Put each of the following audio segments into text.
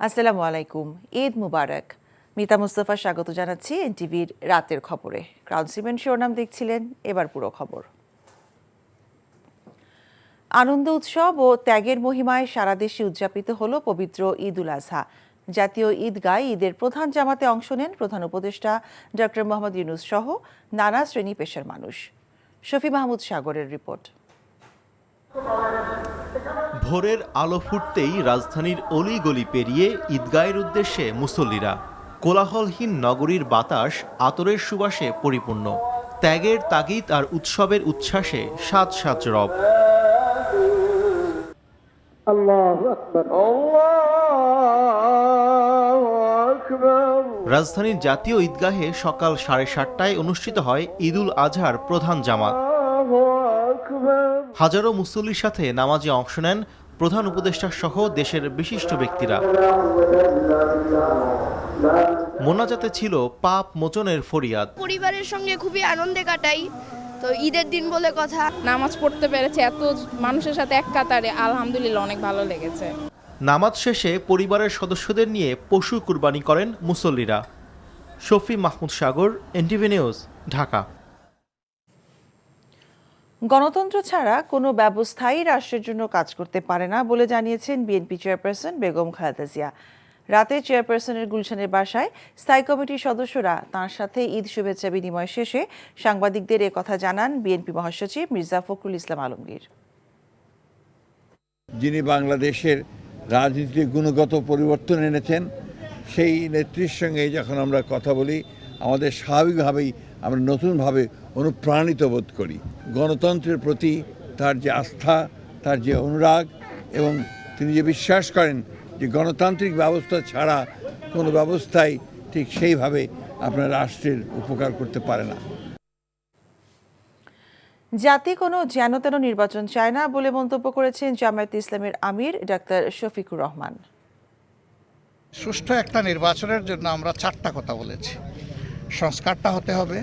আসসালামু আলাইকুম। ঈদ মুবারক। মিতা মুস্তাফা স্বাগত জানাচ্ছি এনটিভির রাতের খবরে। ক্রাউন সিমেন্ট শিরোনাম দেখছিলেন, এবার পুরো খবর। আনন্দ উৎসব ও ত্যাগের মহিমায় সারা দেশে উদযাপিত হলো পবিত্র ঈদ উল আজহা। জাতীয় ঈদগায় ঈদের প্রধান জামাতে অংশ নেন প্রধান উপদেষ্টা ডক্টর মোহাম্মদ ইউনূস সহ নানা শ্রেণী পেশার মানুষ। শফি মাহমুদ সাগরের রিপোর্ট। ভোরের আলো ফুটতেই রাজধানীর অলিগলি পেরিয়ে ঈদগাহের উদ্দেশ্যে মুসল্লিরা। কোলাহলহীন নগরীর বাতাস আতরের সুবাসে পরিপূর্ণ। ত্যাগের তাগিদ আর উৎসবের উচ্ছ্বাসে সাজ সাজ রব। রাজধানীর জাতীয় ঈদগাহে সকাল 7:30টায় অনুষ্ঠিত হয় ঈদুল আজহার প্রধান জামাত। হাজারো মুসল্লির সাথে নামাজে অংশ নেন প্রধান উপদেষ্টা সহ দেশের বিশিষ্ট ব্যক্তিরা। মোনাজাতে ছিল পাপ মোচনের ফরিয়াদ। পরিবারের সঙ্গে খুবই আনন্দে কাটাই, তো ঈদের দিন বলে কথা। নামাজ পড়তে পেরেছে এত মানুষের সাথে এক কাতারে, আলহামদুলিল্লাহ অনেক ভালো লেগেছে। নামাজ শেষে পরিবারের সদস্যদের নিয়ে পশু কুরবানি করেন মুসল্লিরা। শফি মাহমুদ সাগর, এনটিভি নিউজ, ঢাকা। গণতন্ত্র ছাড়া কোনো ব্যবস্থাই রাষ্ট্রের জন্য কাজ করতে পারে না বলে জানিয়েছেন বিএনপি চেয়ারপারসন বেগম খালেদা জিয়া। রাতে চেয়ারপারসনের গুলশানের বাসায় স্থায়ী কমিটির সদস্যরা তাঁর সাথে ঈদ শুভেচ্ছা বিনিময় শেষে সাংবাদিকদের কথা জানান বিএনপি মহাসচিব মির্জা ফখরুল ইসলাম আলমগীর। যিনি বাংলাদেশের রাজনীতির গুণগত পরিবর্তন এনেছেন, সেই নেত্রীর সঙ্গে যখন আমরা কথা বলি, আমাদের স্বাভাবিকভাবেই আমরা নতুনভাবে অনুপ্রাণিত বোধ করি। গণতন্ত্রের প্রতি তার যে আস্থা, তার যে অনুরাগ, এবং তিনি যে বিশ্বাস করেন যে গণতান্ত্রিক ব্যবস্থা ছাড়া কোনো ব্যবস্থাই ঠিক সেইভাবে আপনার রাষ্ট্রের উপকার করতে পারে না। জাতি কোনো যেন-তেন নির্বাচন চায় না বলে মন্তব্য করেছেন জামায়াতে ইসলামের আমির ডাক্তার শফিকুর রহমান। সুষ্ঠু একটা নির্বাচনের জন্য আমরা 4টা কথা বলেছি। সংস্কারটা হতে হবে,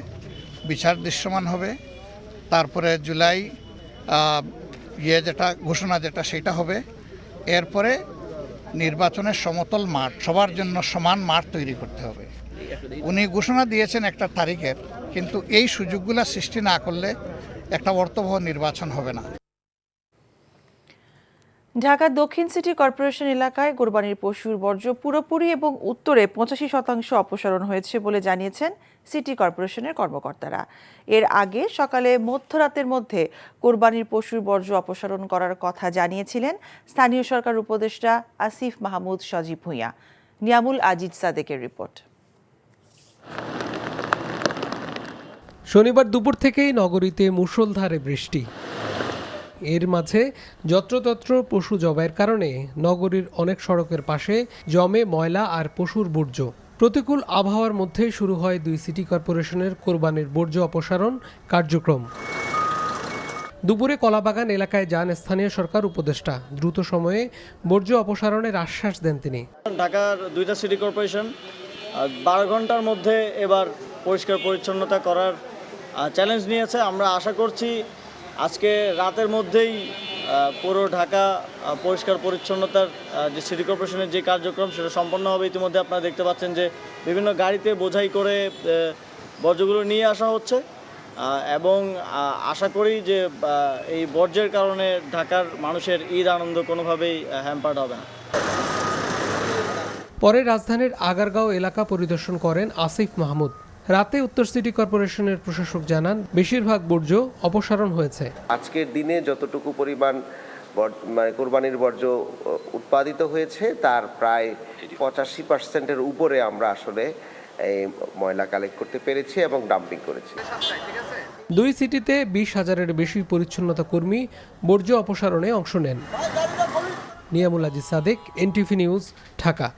বিচার দৃশ্যমান হবে, তারপরে জুলাই ঘোষণা যেটা সেটা হবে, এরপরে নির্বাচনের সমতল মাঠ, সবার জন্য সমান মাঠ তৈরি করতে হবে। উনি ঘোষণা দিয়েছেন একটা তারিখের, কিন্তু এই সুযোগগুলো সৃষ্টি না করলে একটা অর্থবহ নির্বাচন হবে না। ঢাকা দক্ষিণ সিটি কর্পোরেশন এলাকায় কোরবানির পশুর বর্জ্য পুরোপুরি এবং উত্তরে 85% অপসারণ হয়েছে বলে জানিয়েছেন সিটি কর্পোরেশনের কর্মকর্তারা। এর আগে সকালে মধ্যরাতের মধ্যে কোরবানির পশুর বর্জ্য অপসারণ করার কথা জানিয়েছিলেন স্থানীয় সরকার উপদেষ্টা আসিফ মাহমুদ সজীব ভূঁইয়া। নিয়ামুল আজিজ সাদেকের রিপোর্ট। শনিবার দুপুর থেকেই নগরীতে মুষলধারে বৃষ্টি। এর মাঝে যত্রতত্র পশু জবাইয়ের কারণে নগরীর অনেক সড়কের পাশে জমে ময়লা আর পশুর বর্জ্য। প্রতিকূল আবহাওয়ার মধ্যে শুরু হয় 2 সিটি কর্পোরেশনের কোরবানির বর্জ্য অপসারণ কার্যক্রম। দুপুরে কলাবাগান এলাকায় যান স্থানীয় সরকার উপদেষ্টা। দ্রুত সময়ে বর্জ্য অপসারণের আশ্বাস দেন তিনি। ঢাকার 2টা সিটি কর্পোরেশন 12 ঘন্টার মধ্যে এবার পরিষ্কার পরিচ্ছন্নতা করার চ্যালেঞ্জ নিয়েছে। আমরা আশা করছি আজকে রাতের মধ্যেই পুরো ঢাকা পরিষ্কার পরিচ্ছন্নতার যে সিটি কর্পোরেশনের যে কার্যক্রম সেটা সম্পন্ন হবে। ইতিমধ্যে আপনারা দেখতে পাচ্ছেন যে বিভিন্ন গাড়িতে বোঝাই করে বর্জ্যগুলো নিয়ে আসা হচ্ছে, এবং আশা করি যে এই বর্জ্যের কারণে ঢাকার মানুষের ঈদ আনন্দ কোনোভাবেই হ্যাম্পার্ড হবে না। পরে রাজধানীর আগারগাঁও এলাকা পরিদর্শন করেন আসিফ মাহমুদ। রাতে উত্তর সিটি কর্পোরেশনের প্রশাসক জানান বেশিরভাগ বর্জ্য অপসারণ হয়েছে। আজকের দিনে যতটুকু পরিমাণ কোরবানির বর্জ্য উৎপাদিত হয়েছে তার প্রায় 85%-এর উপরে আমরা আসলে এই ময়লা কালেক্ট করতে পেরেছি এবং ডাম্পিং করেছি। 2 সিটিতে 20,000-এর বেশি পরিচ্ছন্নতা কর্মী বর্জ্য অপসারণে অংশ নেন। Niamul Aziz Sadek, NTV news, Dhaka.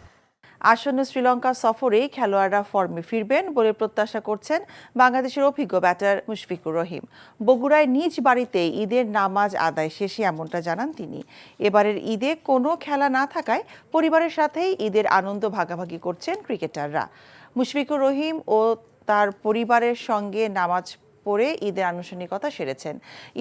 আসন্ন শ্রীলঙ্কা সফরেই খেলোয়াড়রা ফর্মে ফিরবেন বলে প্রত্যাশা করছেন বাংলাদেশের অভিজ্ঞ ব্যাটার মুশফিকুর রহিম। বগুড়ায় নিজ বাড়িতে ঈদের নামাজ আদায় শেষে এমনটা জানান তিনি। এবারের ঈদে কোনো খেলা না থাকায় পরিবারের সাথেই ঈদের আনন্দ ভাগাভাগি করছেন ক্রিকেটাররা। মুশফিকুর রহিম ও তার পরিবারের সঙ্গে নামাজ পরে ঈদের আনুষ্ঠানিকতা সেরেছেন।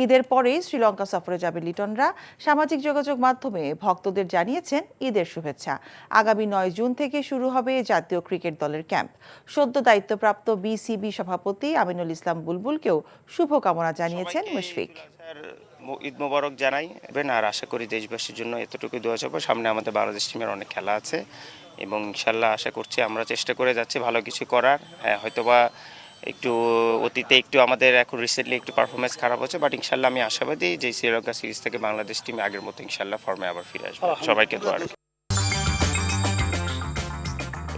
ঈদের পরেই শ্রীলঙ্কা সফরে যাবে লিটনরা। সামাজিক যোগাযোগ মাধ্যমে ভক্তদের জানিয়েছেন ঈদের শুভেচ্ছা। আগামী 9 জুন থেকে শুরু হবে জাতীয় ক্রিকেট দলের ক্যাম্প। সদ্য দায়িত্বপ্রাপ্ত বিসিবি সভাপতি আমিনুল ইসলাম বুলবুলকেও শুভকামনা জানিয়েছেন মুশফিক। ঈদ মোবারক জানাই আর আশা করি দেশবাসীর জন্য এতটুকু দোয়া চাইবো। সামনে আমাদের বাংলাদেশ টিমের অনেক খেলা আছে এবং ইনশাল্লাহ আশা করছি আমরা চেষ্টা করে যাচ্ছি ভালো কিছু করার। হয়তোবা একটু অতীতে একটু আমাদের এখন রিসেন্টলি একটু পারফরমেন্স খারাপ হচ্ছে, বাট ইনশাল্লাহ আমি আশাবাদী যে শ্রীলঙ্কা সিরিজ থেকে বাংলাদেশ টিম আগের মতো ইনশাল্লাহ ফর্মে আবার ফিরে আসবে। সবাইকে দোয়া।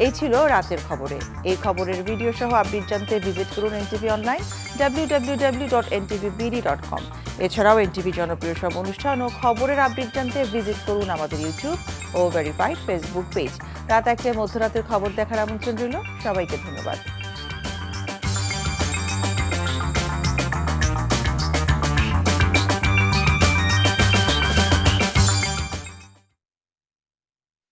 এই ছিল রাতের খবরে। এই খবরের ভিডিও সহ আপডেট জানতে ভিজিট করুন এনটিভি অনলাইন www.ntvbd.com। এছাড়াও এনটিভি জনপ্রিয় সব অনুষ্ঠান ও খবরের আপডেট জানতে ভিজিট করুন আমাদের ইউটিউব ও ভেরিফাইড ফেসবুক পেজ। রাত 1টায় মধ্যরাতের খবর দেখার আমন্ত্রণ রইল। সবাইকে ধন্যবাদ।